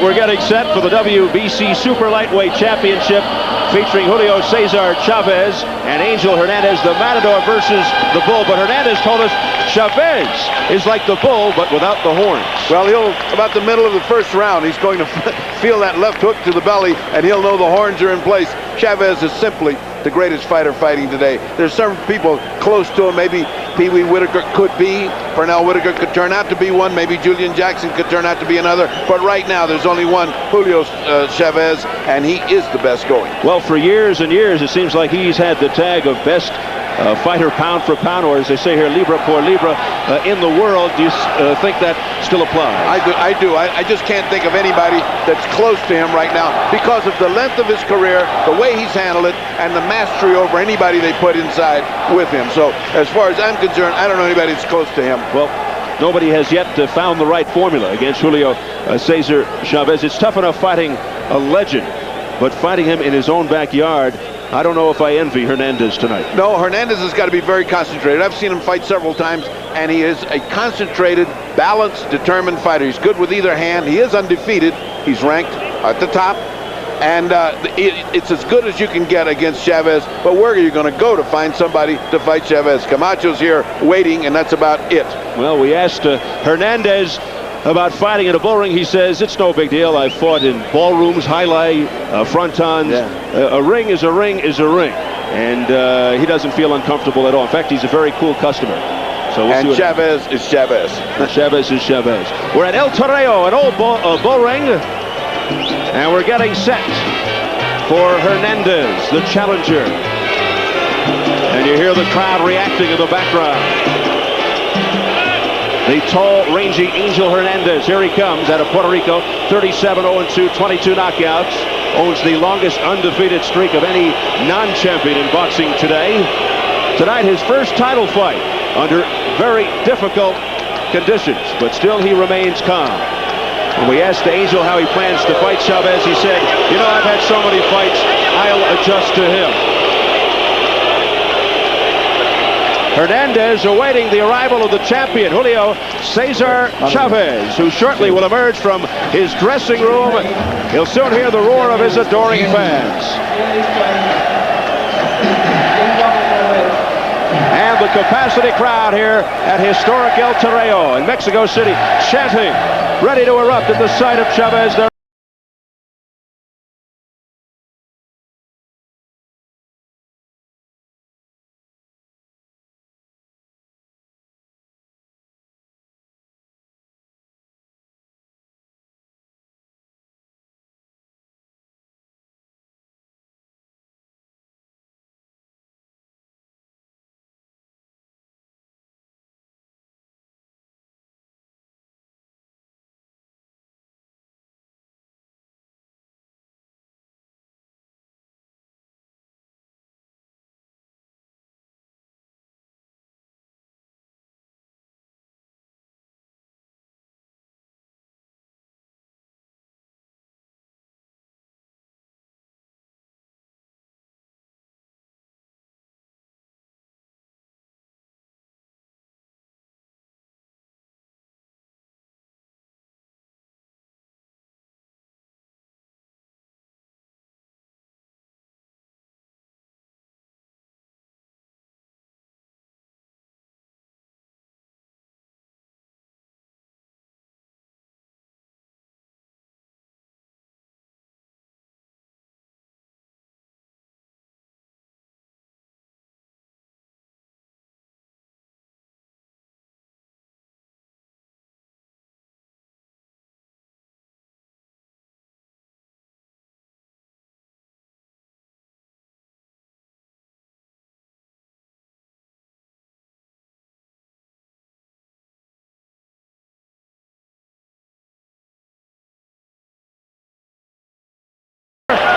right, we're getting set for the WBC Super Lightweight Championship featuring Julio Cesar Chavez and Angel Hernandez, the Matador versus the Bull. But Hernandez told us Chavez is like the Bull, but without the horns. Well, about the middle of the first round, he's going to feel that left hook to the belly, and he'll know the horns are in place. Chavez is simply the greatest fighter fighting today. There's some people close to him. Maybe Pee Wee Whitaker could be. Pernell Whitaker could turn out to be one. Maybe Julian Jackson could turn out to be another. But right now, there's only one, Julio Chavez, and he is the best going. Well, for years and years, it seems like he's had the tag of best fighter pound for pound, or as they say here, libra por libra, in the world. Do you think that still applies? I do. I just can't think of anybody that's close to him right now because of the length of his career, the way he's handled it, and the mastery over anybody they put inside with him. So as far as I'm concerned, I don't know anybody that's close to him. Well, nobody has yet found the right formula against Julio Cesar Chavez. It's tough enough fighting a legend, but fighting him in his own backyard, I don't know if I envy Hernandez tonight. No, Hernandez has got to be very concentrated. I've seen him fight several times, and he is a concentrated, balanced, determined fighter. He's good with either hand. He is undefeated. He's ranked at the top, and it's as good as you can get against Chavez. But where are you going to go to find somebody to fight Chavez? Camacho's here waiting, and that's about it. Well, we asked Hernandez about fighting in a bull ring. He says, it's no big deal. I've fought in ballrooms, high-lie, frontons. Yeah. A ring is a ring is a ring. And he doesn't feel uncomfortable at all. In fact, he's a very cool customer. So we'll see Chavez is Chavez. Chavez is Chavez. We're at El Toreo, an old bull ring. And we're getting set for Hernandez, the challenger. And you hear the crowd reacting in the background. The tall, rangy Angel Hernandez. Here he comes out of Puerto Rico. 37-0-2, 22 knockouts. Owns the longest undefeated streak of any non-champion in boxing today. Tonight, his first title fight under very difficult conditions, but still he remains calm. When we asked Angel how he plans to fight Chavez, he said, you know, I've had so many fights, I'll adjust to him. Hernandez awaiting the arrival of the champion, Julio Cesar Chavez, who shortly will emerge from his dressing room. He'll soon hear the roar of his adoring fans. And the capacity crowd here at historic El Toreo in Mexico City, chanting, ready to erupt at the sight of Chavez.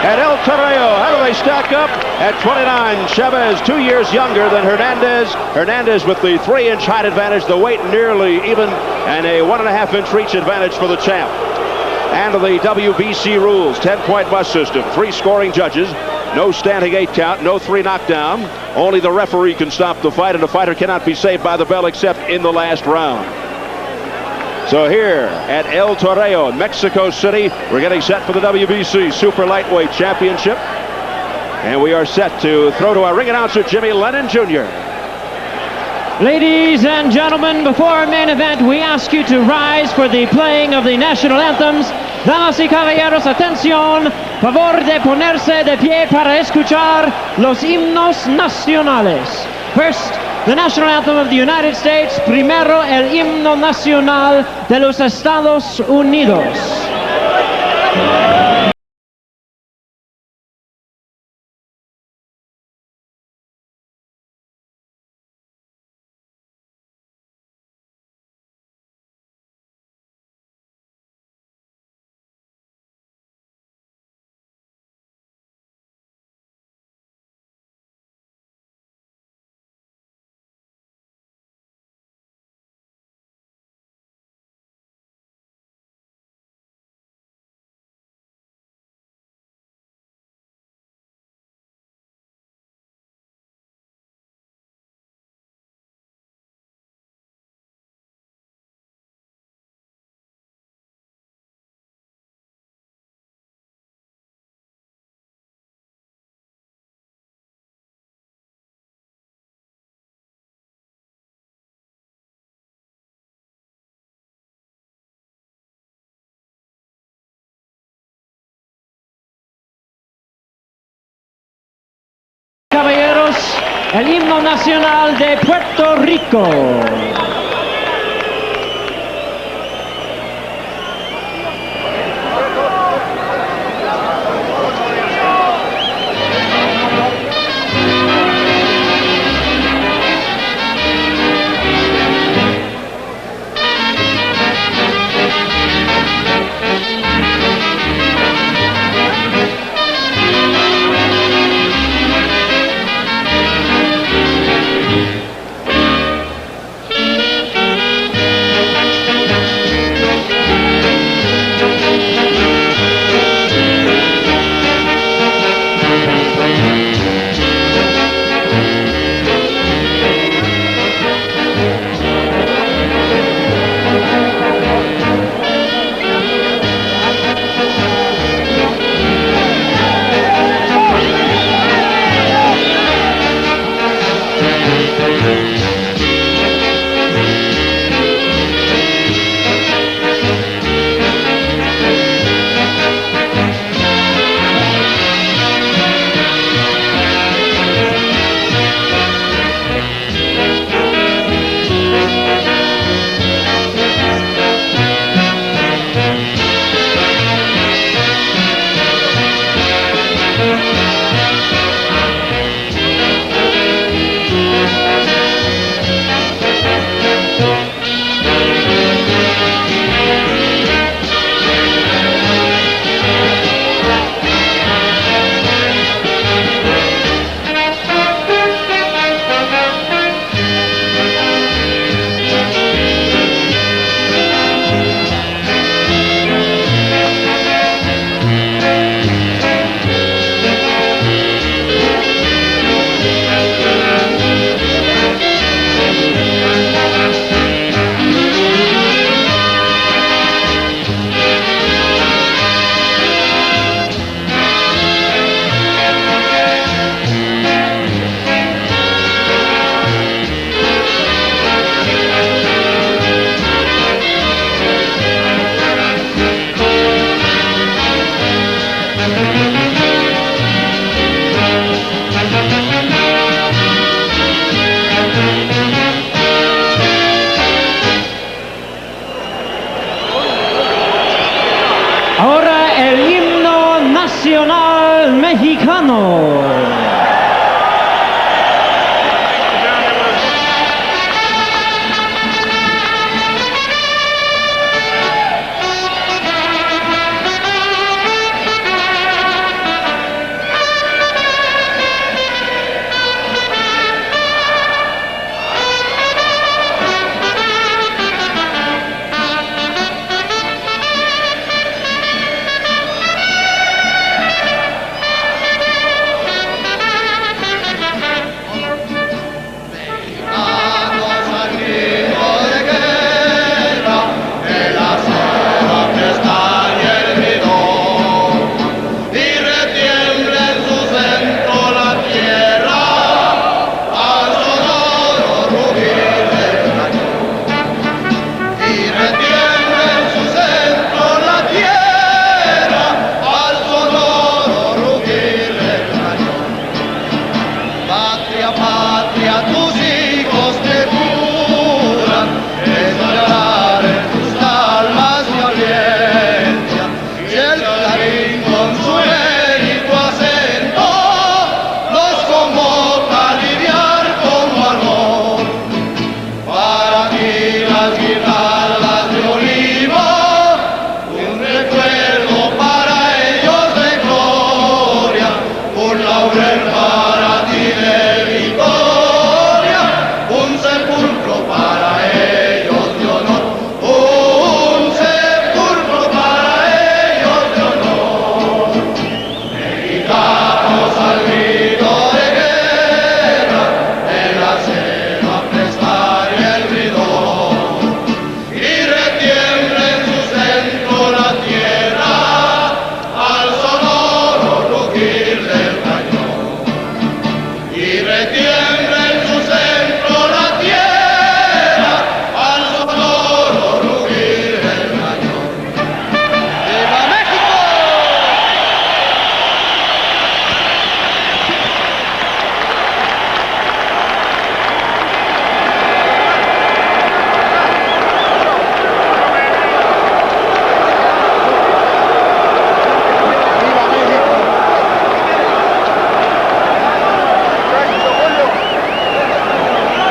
At El Toreo, how do they stack up? At 29, Chavez, 2 years younger than Hernandez. Hernandez with the 3-inch height advantage, the weight nearly even, and a 1.5-inch reach advantage for the champ. And the WBC rules, 10-point must system, 3 scoring judges, no standing 8 count, no 3 knockdown. Only the referee can stop the fight, and the fighter cannot be saved by the bell except in the last round. So here at El Toreo in Mexico City, we're getting set for the WBC Super Lightweight Championship. And we are set to throw to our ring announcer, Jimmy Lennon Jr. Ladies and gentlemen, before our main event, we ask you to rise for the playing of the national anthems. Damas y caballeros, atención, favor de ponerse de pie para escuchar los himnos nacionales. First, the national anthem of the United States. Primero, el himno nacional de los Estados Unidos. Caballeros, el himno nacional de Puerto Rico. Ahora el himno nacional mexicano.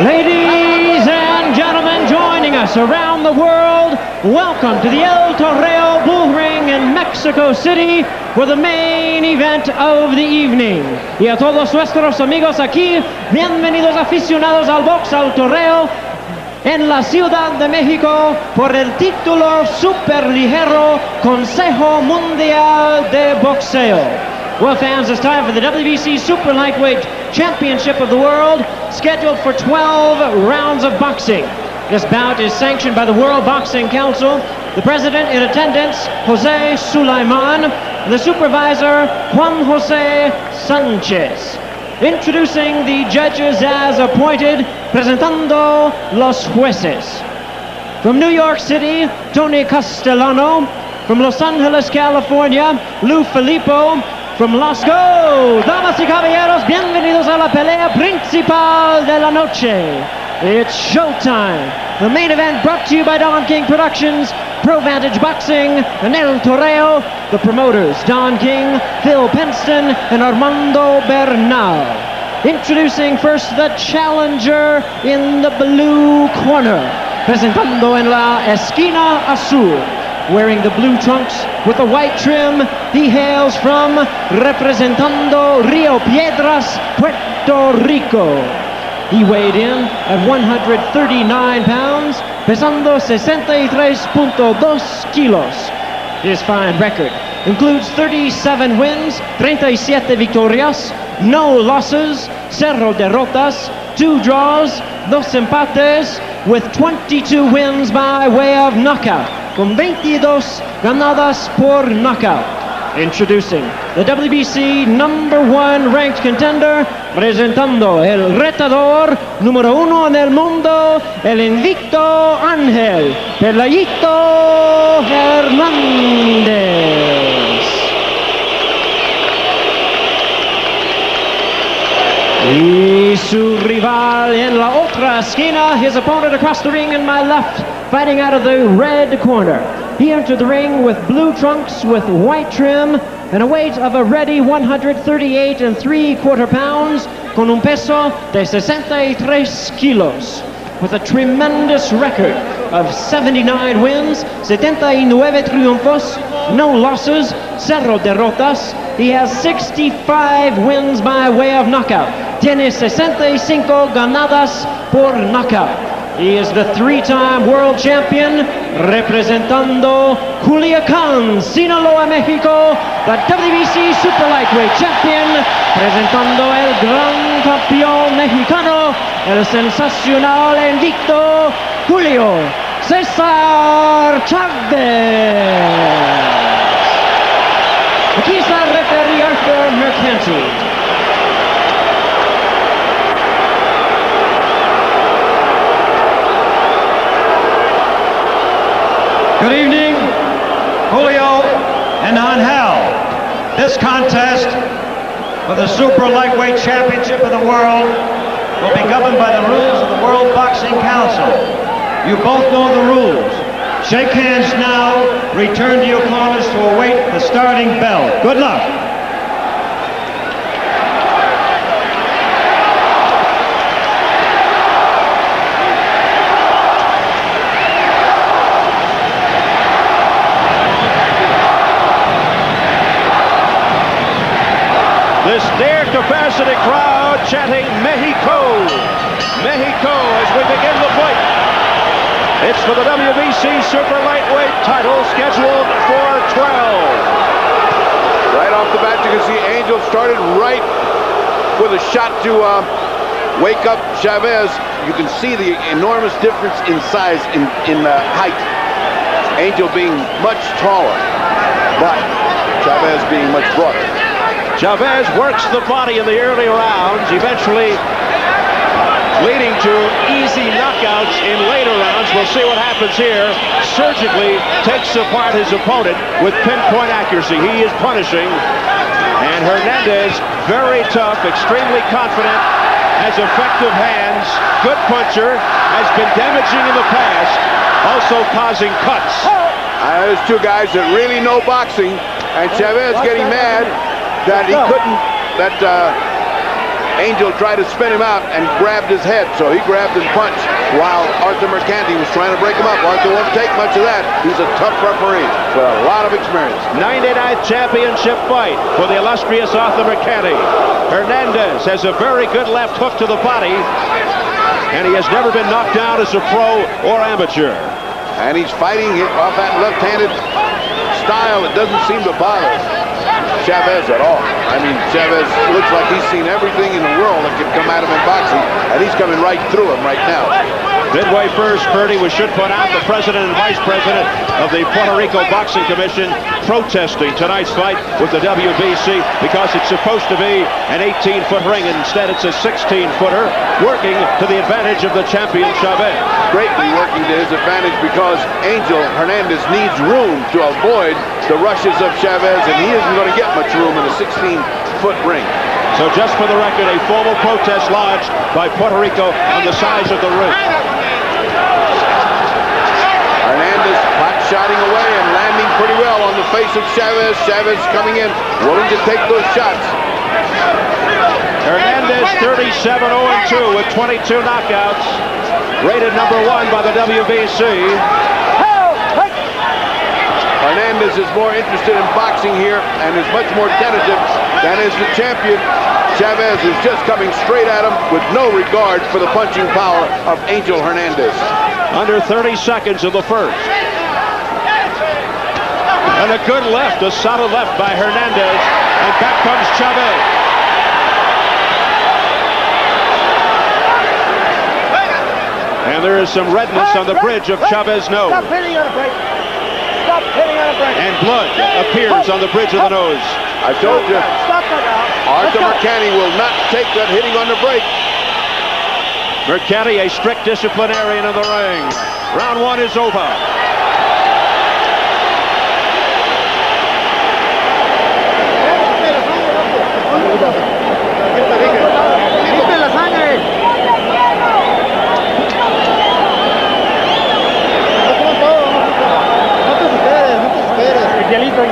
Ladies and gentlemen, joining us around the world, welcome to the El Toreo Bull Ring in Mexico City for the main event of the evening. Y a todos nuestros amigos aquí, bienvenidos aficionados al box, al toreo, en la Ciudad de México por el título superligero Consejo Mundial de Boxeo. Well, fans, it's time for the WBC Super Lightweight Championship of the World, scheduled for 12 rounds of boxing. This bout is sanctioned by the World Boxing Council, the president in attendance, Jose Sulaiman, and the supervisor, Juan Jose Sanchez. Introducing the judges as appointed, presentando los jueces. From New York City, Tony Castellano. From Los Angeles, California, Lou Filippo. From Los Go, damas y caballeros, bienvenidos a la pelea principal de la noche. It's showtime. The main event brought to you by Don King Productions, Pro Vantage Boxing, and El Toreo. The promoters, Don King, Phil Penston, and Armando Bernal. Introducing first the challenger in the blue corner. Presentando en la esquina azul. Wearing the blue trunks with the white trim, he hails from representando Rio Piedras, Puerto Rico. He weighed in at 139 pounds, pesando 63.2 kilos. His fine record includes 37 wins, 37 victorias, no losses, 0 derrotas, 2 draws, 2 empates, with 22 wins by way of knockout, con 22 ganadas por knockout. Introducing the WBC #1 ranked contender, presentando el retador número 1 en el mundo, el invicto Ángel Pelayito Hernandez. Y su rival en la otra esquina, his opponent across the ring in my left, fighting out of the red corner. He entered the ring with blue trunks with white trim and a weight of a ready 138 3/4 pounds, con un peso de 63 kilos. With a tremendous record of 79 wins, 79 triunfos, no losses, 0 derrotas. He has 65 wins by way of knockout. Tiene 65 ganadas por knockout. He is the 3-time world champion, representando Culiacán, Sinaloa, Mexico, the WBC Super Lightweight Champion, presentando el gran campeón mexicano, el sensacional invicto Julio Cesar Chavez. Aquí está el referee Arthur Mercanti. Good evening, Julio and Angel. This contest for the Super Lightweight Championship of the World will be governed by the rules of the World Boxing Council. You both know the rules. Shake hands now, return to your corners to await the starting bell. Good luck. This near-capacity crowd chanting Mexico, Mexico as we begin the fight. It's for the WBC Super Lightweight title scheduled for 12. Right off the bat, you can see Angel started right with a shot to wake up Chavez. You can see the enormous difference in size, in height. Angel being much taller, but Chavez being much broader. Chavez works the body in the early rounds, eventually leading to easy knockouts in later rounds. We'll see what happens here. Surgically takes apart his opponent with pinpoint accuracy. He is punishing. And Hernandez, very tough, extremely confident, has effective hands, good puncher, has been damaging in the past, also causing cuts. There's two guys that really know boxing, and Chavez getting mad that he couldn't, that Angel tried to spin him out and grabbed his head, so he grabbed and punched while Arthur Mercanti was trying to break him up. Arthur won't take much of that. He's a tough referee with a lot of experience. 99th championship fight for the illustrious Arthur Mercanti. Hernandez has a very good left hook to the body, and he has never been knocked down as a pro or amateur. And he's fighting off that left-handed style. It doesn't seem to bother Chavez at all. I mean, Chavez looks like he's seen everything in the world that could come at him in boxing, and he's coming right through him right now. Midway first, Purdy, we should point out the president and vice president of the Puerto Rico Boxing Commission protesting tonight's fight with the WBC because it's supposed to be an 18-foot ring, and instead it's a 16-footer, working to the advantage of the champion Chavez. Greatly working to his advantage because Angel Hernandez needs room to avoid the rushes of Chavez, and he isn't going to get much room in a 16-foot ring. So just for the record, a formal protest lodged by Puerto Rico on the size of the ring. Hernandez pot-shotting away and landing pretty well on the face of Chavez. Chavez coming in, willing to take those shots. Hernandez 37-0-2 with 22 knockouts, rated #1 by the WBC. Hernandez is more interested in boxing here and is much more tentative than is the champion. Chavez is just coming straight at him with no regard for the punching power of Angel Hernandez. Under 30 seconds of the first. And a good left, a solid left by Hernandez. And back comes Chavez. And there is some redness on the bridge of Chavez's nose. Stop hitting on a break. Stop hitting on a break. And blood appears on the bridge of the nose. I told you, Stop that now. Arthur Mercanti will not take that hitting on the break. Mercanti, a strict disciplinarian in the ring. Round 1 is over. Quita la sangre. No te esperes. Hielito.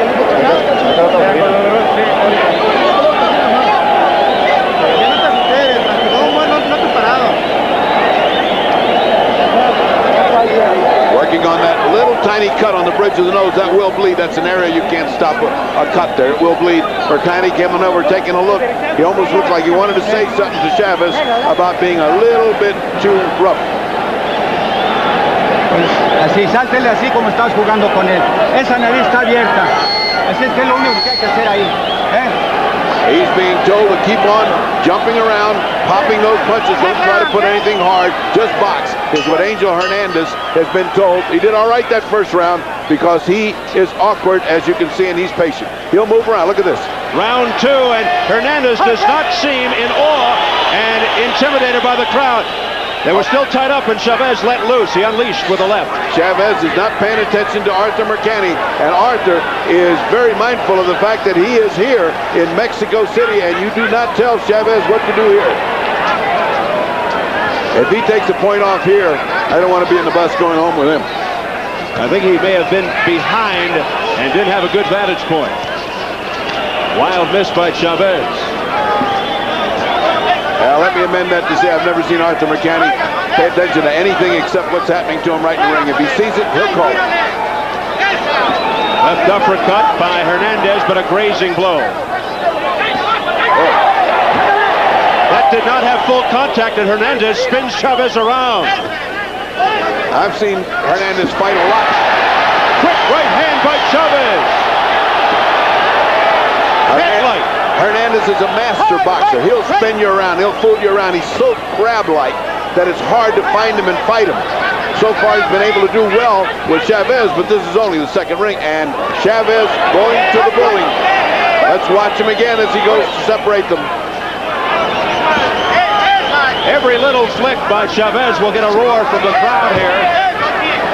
Working on that little tiny cut on the bridge of the nose. That will bleed. That's an area you can't stop a cut there. It will bleed. Mercanti coming over, taking a look. He almost looked like he wanted to say something to Chavez about being a little bit too rough. Así, sáltele así como estás jugando con él. Esa nariz está abierta. Así es que es lo único que hay que hacer ahí. He's being told to keep on jumping around, popping those punches. Don't try to put anything hard. Just box is what Angel Hernandez has been told. He did all right that first round because he is awkward, as you can see, and he's patient. He'll move around. Look at this. Round 2, and Hernandez does not seem in awe and intimidated by the crowd. They were still tied up, and Chavez let loose. He unleashed with a left. Chavez is not paying attention to Arthur Mercanti, and Arthur is very mindful of the fact that he is here in Mexico City, and you do not tell Chavez what to do here. If he takes a point off here, I don't want to be in the bus going home with him. I think he may have been behind and didn't have a good vantage point. Wild miss by Chavez. Let me amend that to say I've never seen Arthur Mercanti pay attention to anything except what's happening to him right in the ring. If he sees it, he'll call it. Left uppercut by Hernandez, but a grazing blow. That did not have full contact, and Hernandez spins Chavez around. I've seen Hernandez fight a lot. Quick right hand by Chavez. Headlight. Hernandez is a master boxer. He'll spin you around. He'll fool you around. He's so crab-like that it's hard to find him and fight him. So far, he's been able to do well with Chavez, but this is only the second ring. And Chavez going to the bully. Let's watch him again as he goes to separate them. Every little flick by Chavez will get a roar from the crowd here.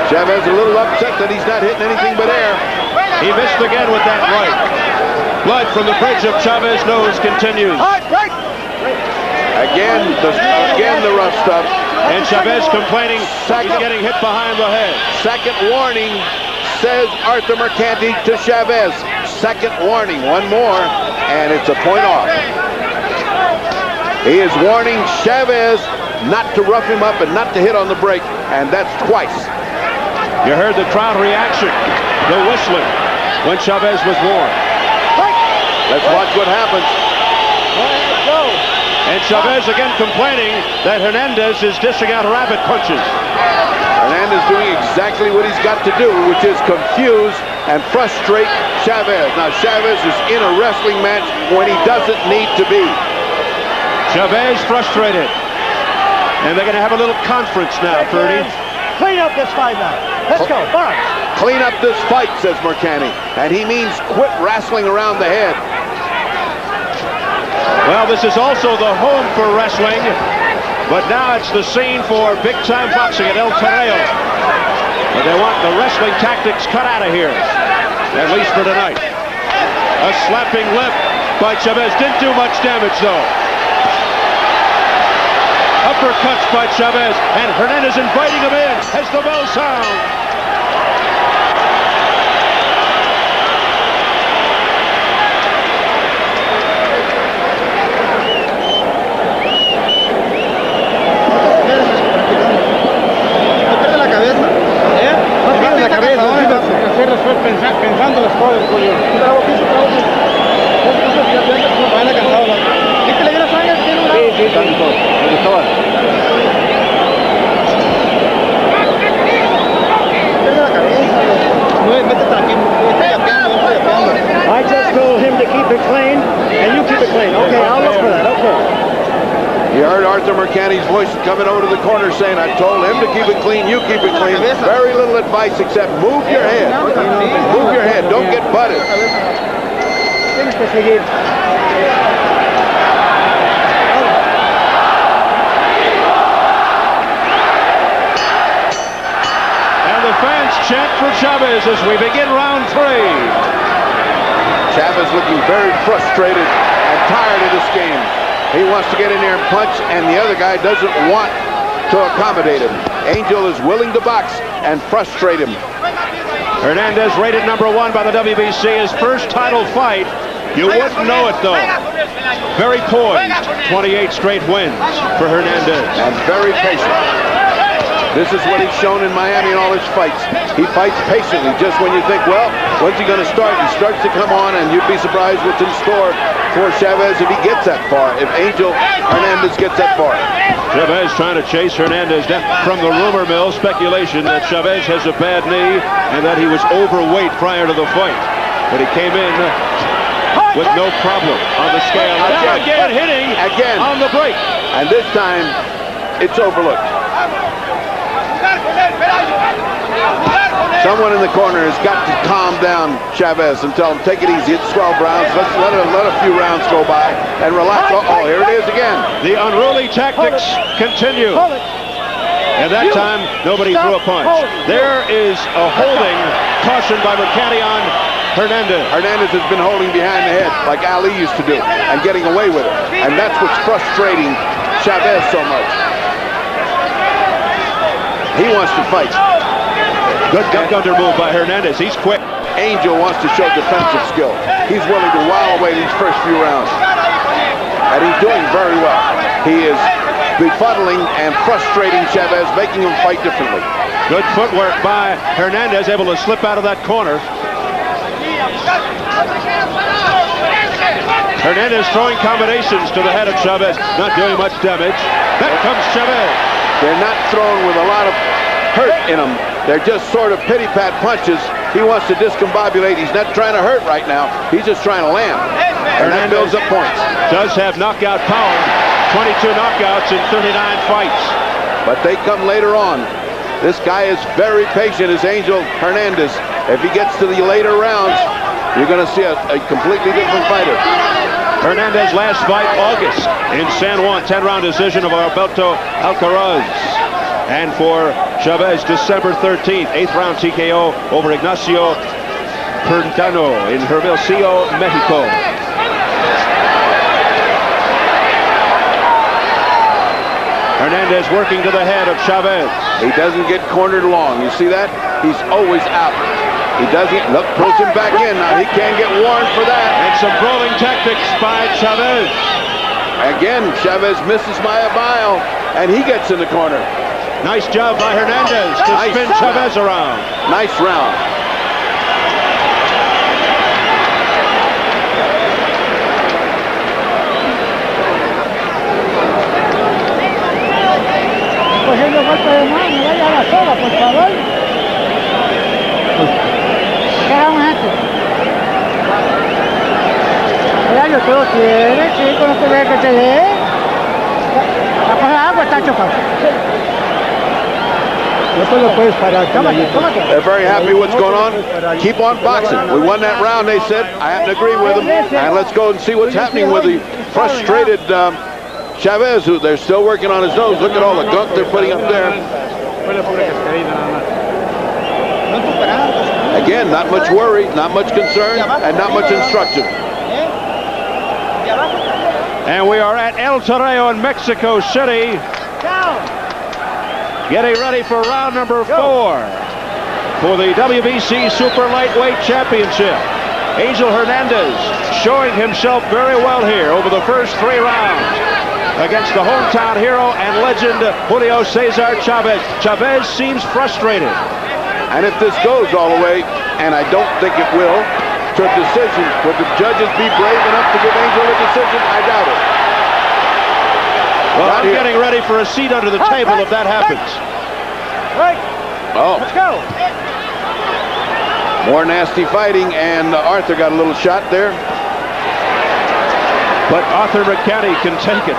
Chavez a little upset that he's not hitting anything but air. He missed again with that right. Blood from the bridge of Chavez's nose continues. Again the rough stuff. And Chavez complaining he's getting hit behind the head. Second warning, says Arthur Mercanti to Chavez. Second warning, one more, and it's a point off. He is warning Chavez not to rough him up and not to hit on the break, and that's twice. You heard the crowd reaction, the whistling, when Chavez was warned. Let's watch what happens. And Chavez again complaining that Hernandez is dishing out rabbit punches. Hernandez doing exactly what he's got to do, which is confuse and frustrate Chavez. Now Chavez is in a wrestling match when he doesn't need to be. Chavez frustrated. And they're going to have a little conference now, Ferdy. Clean up this fight now. Let's go. Box. Clean up this fight, says Mercani. And he means quit wrestling around the head. Well, this is also the home for wrestling, but now it's the scene for big-time boxing at El Toreo. But they want the wrestling tactics cut out of here, at least for tonight. A slapping lip by Chavez. Didn't do much damage, though. Uppercuts by Chavez, and Hernandez inviting him in as the bell sounds. Pensando las cosas, Julio. Van a cansado. ¿Es que le dio la sangre? Sí, tanto. Me gustaba. Pierde la cabeza. No, métete aquí. Estoy yapeando. I just told him to keep it clean, and you keep it clean. Okay, I'll look for that. Okay. You heard Arthur Mercani's voice coming over to the corner saying, I told him to keep it clean, you keep it clean. Very little advice except move your head. Move your head, don't get butted. Tienes que seguir. And the fans chant for Chavez as we begin round 3. Chavez looking very frustrated and tired of this game. He wants to get in there and punch, and the other guy doesn't want to accommodate him. Angel is willing to box and frustrate him. Hernandez rated #1 by the WBC, his first title fight. You wouldn't know it, though. Very poised. 28 straight wins for Hernandez. And very patient. This is what he's shown in Miami in all his fights. He fights patiently just when you think, well, when's he going to start? He starts to come on, and you'd be surprised what's in store for Chavez if he gets that far, if Angel Hernandez gets that far. Chavez trying to chase Hernandez down. From the rumor mill, speculation that Chavez has a bad knee and that he was overweight prior to the fight. But he came in with no problem on the scale. Again hitting on the break. And this time, it's overlooked. Someone in the corner has got to calm down Chavez and tell him, take it easy, it's 12 rounds, let's let a few rounds go by and relax. Oh, here it is again. The unruly tactics continue. And that time, nobody threw a punch. There is a holding caution by Mercani on Hernandez. Hernandez has been holding behind the head like Ali used to do and getting away with it. And that's what's frustrating Chavez so much. He wants to fight. Good duck under move by Hernandez. He's quick. Angel wants to show defensive skill. He's willing to while away these first few rounds. And he's doing very well. He is befuddling and frustrating Chavez, making him fight differently. Good footwork by Hernandez, able to slip out of that corner. Hernandez throwing combinations to the head of Chavez, not doing much damage. Back comes Chavez. They're not thrown with a lot of hurt in them. They're just sort of pity-pat punches. He wants to discombobulate. He's not trying to hurt right now. He's just trying to land. And that builds up points. Does have knockout power. 22 knockouts in 39 fights. But they come later on. This guy is very patient, is Angel Hernandez. If he gets to the later rounds, you're going to see a completely different fighter. Hernandez last fight August in San Juan, 10-round decision of Alberto Alcaraz. And for Chavez, December 13th, 8th round TKO over Ignacio Perntano in Hermosillo, Mexico. Hernandez working to the head of Chavez. He doesn't get cornered long. You see that? He's always out. He doesn't. Look, pulls him back in. Now he can't get warned for that. And some brawling tactics by Chavez. Again, Chavez misses by a mile, and he gets in the corner. Nice job by Hernandez to Nice spin job. Chavez around. Nice round. Cogiendo golpe de mano, vaya a la sola, por favor. ¿Qué vamos a hacer? Mira, yo te lo tiene, chico, no te dejes que te dé. La cosa de agua está chocada. No te lo puedes parar. Tómate. They're very happy what's going on. Keep on boxing. We won that round, they said. I happen to agree with them. And let's go and see what's happening with the frustrated Chavez, who they're still working on his nose. Look at all the gunk they're putting up there. Again, not much worry, not much concern, and not much instruction. And we are at El Toreo in Mexico City, getting ready for round number 4 for the WBC Super Lightweight Championship. Angel Hernandez showing himself very well here over the first 3 rounds against the hometown hero and legend Julio Cesar Chavez. Chavez seems frustrated. And if this goes all the way, and I don't think it will, to a decision, would the judges be brave enough to give Angel a decision? I doubt it. Well, Right I'm here. getting ready for a seat under the table if that happens. Right, Oh, let's go. more nasty fighting, and Arthur got a little shot there. But Arthur McCanny can take it.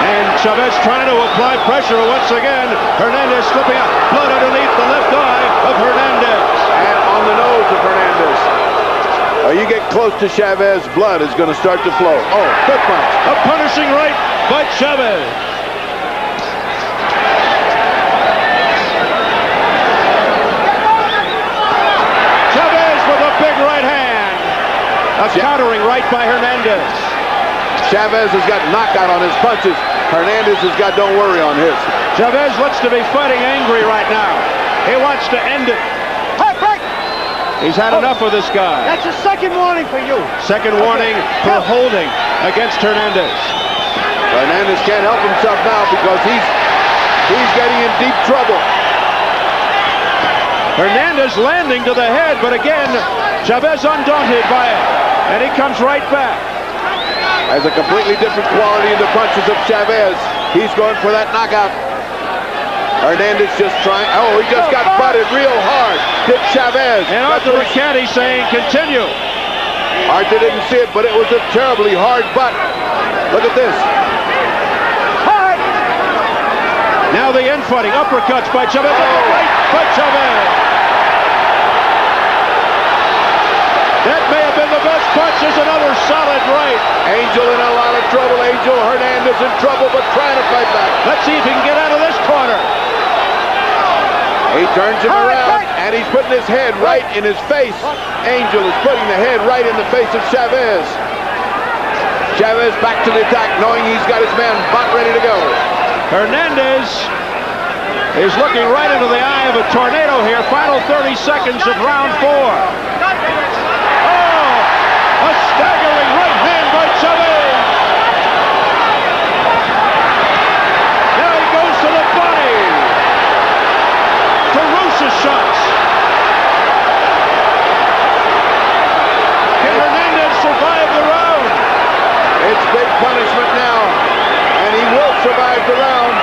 And Chavez trying to apply pressure once again. Hernandez slipping out. Blood underneath the left eye of Hernandez. And on the nose of Hernandez. You get close to Chavez, blood is going to start to flow. Oh, good punch. A punishing right by Chavez. Chavez with a big right hand. A countering right by Hernandez. Chavez has got knockout on his punches. Hernandez has got don't worry on his. Chavez looks to be fighting angry right now. He wants to end it. Hey, break. He's had enough of this guy. That's a second warning for you. Second warning for holding against Hernandez. Hernandez can't help himself now because he's getting in deep trouble. Hernandez landing to the head, but again, Chavez undaunted by it. And he comes right back. Has a completely different quality in the punches of Chavez. He's going for that knockout. Hernandez just trying. Oh, he just got butted real hard. Hit Chavez. And Arthur McCanny saying, continue. Arthur didn't see it, but it was a terribly hard butt. Look at this. Now the infighting, uppercuts by Chavez. Right by Chavez. That may have been the best punch. There's another solid right. Angel in a lot of trouble. Angel Hernandez in trouble, but trying to fight back. Let's see if he can get out of this corner. He turns him around, and he's putting his head right in his face. Angel is putting the head right in the face of Chavez. Chavez back to the attack, knowing he's got his man butt ready to go. Hernandez is looking right into the eye of a tornado here. Final 30 seconds of round 4. Oh, a staggering right hand by Chavez. Now he goes to the body. Ferocious shots. Can Hernandez survive the round? It's big punishment now, and he will survive the round.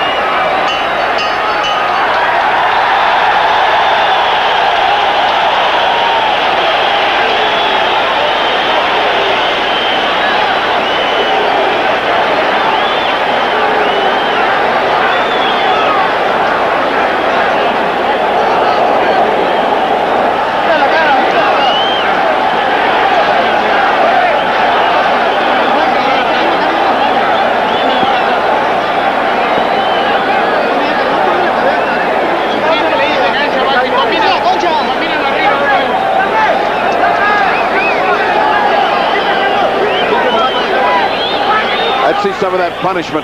Let's see some of that punishment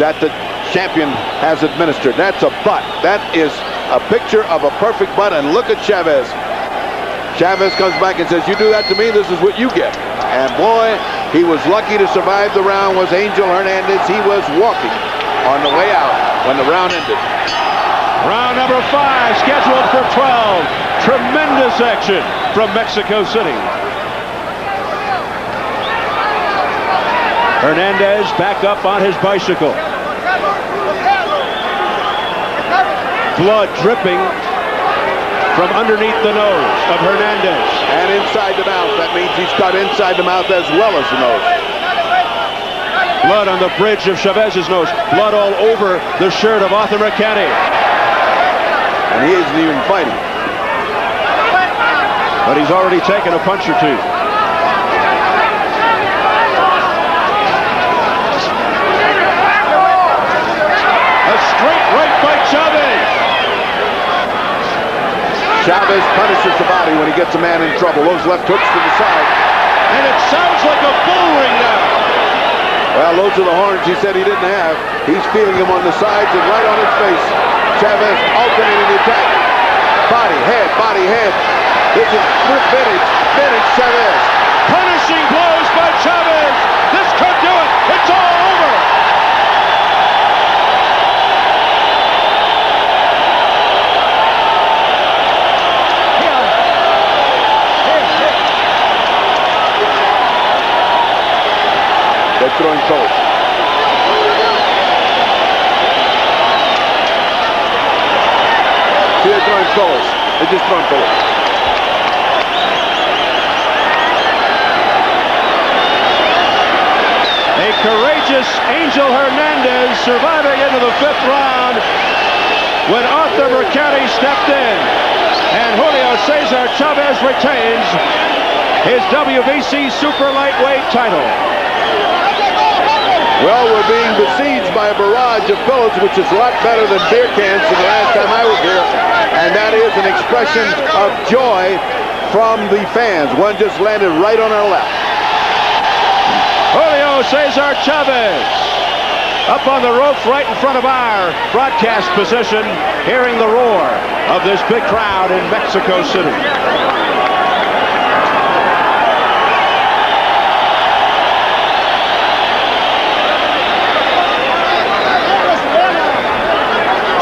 that the champion has administered. That's a butt. That is a picture of a perfect butt, and look at Chavez. Chavez comes back and says, you do that to me, this is what you get. And boy, He was lucky to survive the round, was Angel Hernandez. He was walking on the way out when the round ended. Round number 5 scheduled for 12. Tremendous action from Mexico City. Hernandez back up on his bicycle. Blood dripping from underneath the nose of Hernandez. And inside the mouth. That means he's cut inside the mouth as well as the nose. Blood on the bridge of Chavez's nose. Blood all over the shirt of Arthur Mercati. And he isn't even fighting. But he's already taken a punch or two. A straight right by Chavez. Chavez punishes the body when he gets a man in trouble. Those left hooks to the side. And it sounds like a bull ring now. Well, those are the horns he said he didn't have. He's feeling them on the sides and right on his face. Chavez alternating the attack. Body, head. This is vintage Chavez. Punishing blows by Chavez. This could do it. It's all over. They're throwing colors. See, they're throwing colors. They're just throwing colors. A courageous Angel Hernandez surviving into the 5th round when Arthur Mercati stepped in. And Julio Cesar Chavez retains his WBC super lightweight title. Well, we're being besieged by a barrage of pillows, which is a lot better than beer cans from the last time I was here. And that is an expression of joy from the fans. One just landed right on our lap. Julio Cesar Chavez up on the ropes right in front of our broadcast position, hearing the roar of this big crowd in Mexico City.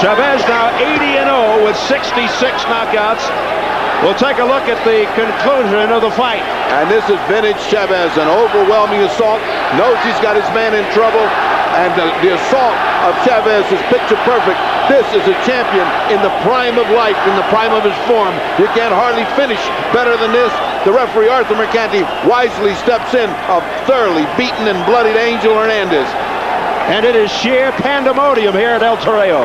Chavez now 80-0 with 66 knockouts. We'll take a look at the conclusion of the fight. And this is vintage Chavez, an overwhelming assault. Knows he's got his man in trouble. And the assault of Chavez is picture perfect. This is a champion in the prime of life, in the prime of his form. You can't hardly finish better than this. The referee, Arthur Mercati, wisely steps in, a thoroughly beaten and bloodied Angel Hernandez. And it is sheer pandemonium here at El Toreo.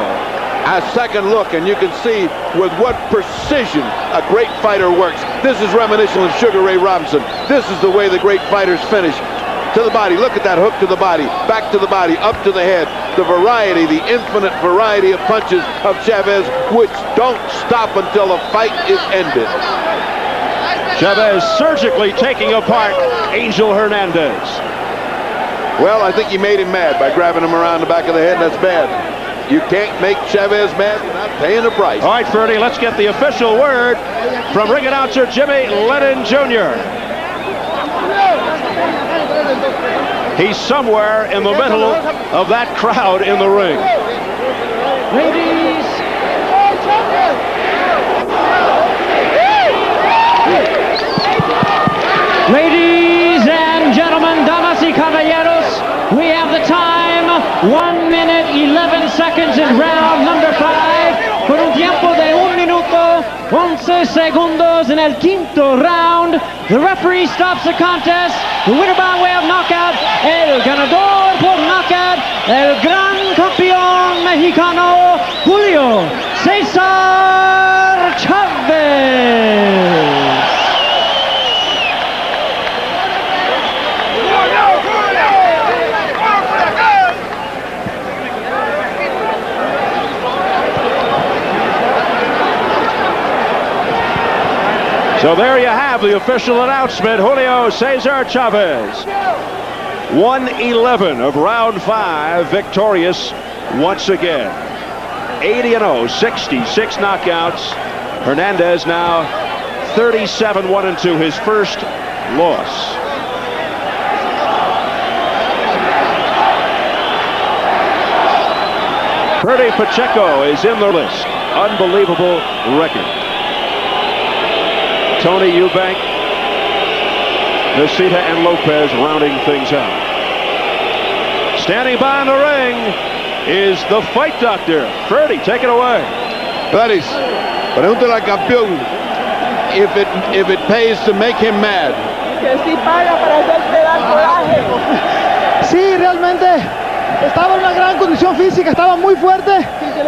A second look, and you can see with what precision a great fighter works. This is reminiscent of Sugar Ray Robinson. This is the way the great fighters finish. To the body, look at that hook to the body, back to the body, up to the head. The variety, the infinite variety of punches of Chavez, which don't stop until the fight is ended. Chavez surgically taking apart Angel Hernandez. Well, I think he made him mad by grabbing him around the back of the head, and that's bad. You can't make Chavez mad without paying the price. All right, Ferdy, let's get the official word from ring announcer Jimmy Lennon Jr. He's somewhere in the middle of that crowd in the ring. Ladies and gentlemen, damas y caballeros, we have the time, 1 minute 11 seconds in round number 5, con un tiempo de 1 minuto 11 segundos en el quinto round. The referee stops the contest. The winner by way of knockout, el ganador por knockout, el gran campeón mexicano, Julio Cesar Chavez. So there you have the official announcement. Julio Cesar Chavez, 111 of round 5, victorious once again. 80-0, 66 knockouts. Hernandez now 37-1-2, his first loss. Ferdy Pacheco is in the list. Unbelievable record. Tony Eubank, Nocita, and Lopez rounding things out. Standing by in the ring is the fight doctor. Ferdy, take it away. Gladys, pregúntale al campeón if it pays to make him mad. Que sí paga para hacerte dar coraje. Sí, realmente estaba en una gran condición física, estaba muy fuerte.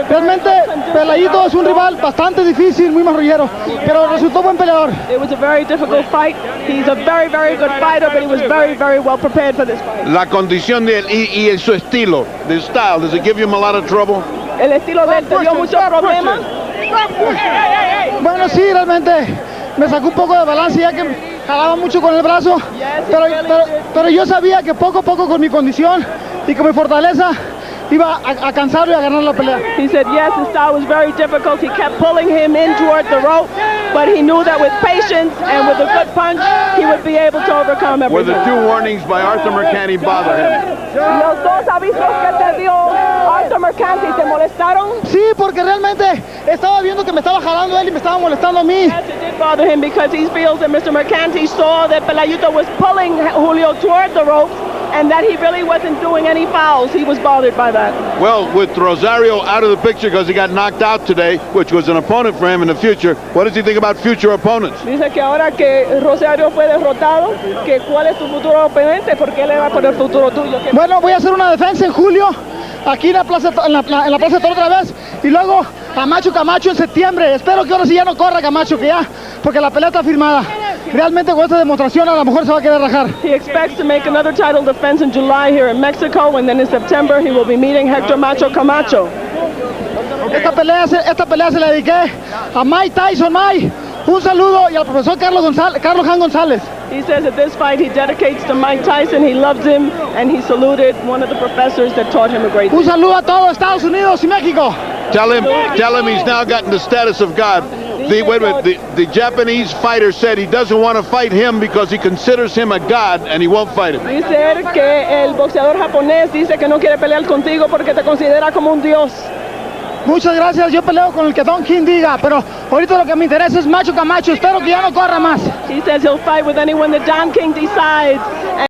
Realmente Pelayito es un rival bastante difícil, muy marrullero, pero resultó buen peleador. It was a very difficult fight. He's a very, very good fighter, but he was very, very well prepared for this fight. La condición de él y su estilo, the style, does it give him a lot of trouble? El estilo de él te dio muchos problemas. Bueno, sí, realmente me sacó un poco de balance ya que jalaba mucho con el brazo, pero yo sabía que poco a poco con mi condición y con mi fortaleza iba a cansarlo y a ganar la pelea. He said yes, the style was very difficult. He kept pulling him in toward the rope, but he knew that with patience and with a good punch, he would be able to overcome Were everything. the 2 warnings by Arthur Mercante bother him? Los dos avisos que te dio Arthur Mercante, ¿te molestaron? Sí, porque realmente estaba viendo que me estaba jalando él y me estaba molestando a mí. Yes, it did bother him because he feels that Mr. Mercante saw that Pelayito was pulling Julio toward the ropes and that he really wasn't doing any fouls. He was bothered by that. Well, with Rosario out of the picture because he got knocked out today, which was an opponent for him in the future, what does he think about future opponents? Dice que ahora que Rosario fue derrotado, que cuál es tu futuro oponente, porque él era por el futuro tuyo. Bueno, voy a hacer una defensa en julio, aquí en la Plaza de Toro otra vez, y luego Camacho en septiembre. Espero que ahora sí ya no corra Camacho, que ya, porque la pelea está firmada. Realmente con esta demostración a lo mejor se va a querer rajar. He expects to make another title defense in July here in Mexico, and then in September he will be meeting Hector Macho Camacho. Esta pelea se la dediqué a Mike Tyson. Mike, un saludo, y al profesor Carlos Jan González. He says that this fight he dedicates to Mike Tyson. He loves him, and he saluted one of the professors that taught him a great deal. Un saludo a todos Estados Unidos y México. Tell him he's now gotten the status of God. The Japanese fighter said he doesn't want to fight him because he considers him a god and he won't fight him. Dice él que el boxeador japonés dice que no quiere pelear contigo porque te considera como un dios. Muchas gracias, yo peleo con el que Don King diga, pero ahorita lo que me interesa es Macho Camacho. Espero que ya no corra más. He says he'll fight with anyone that Don King decides.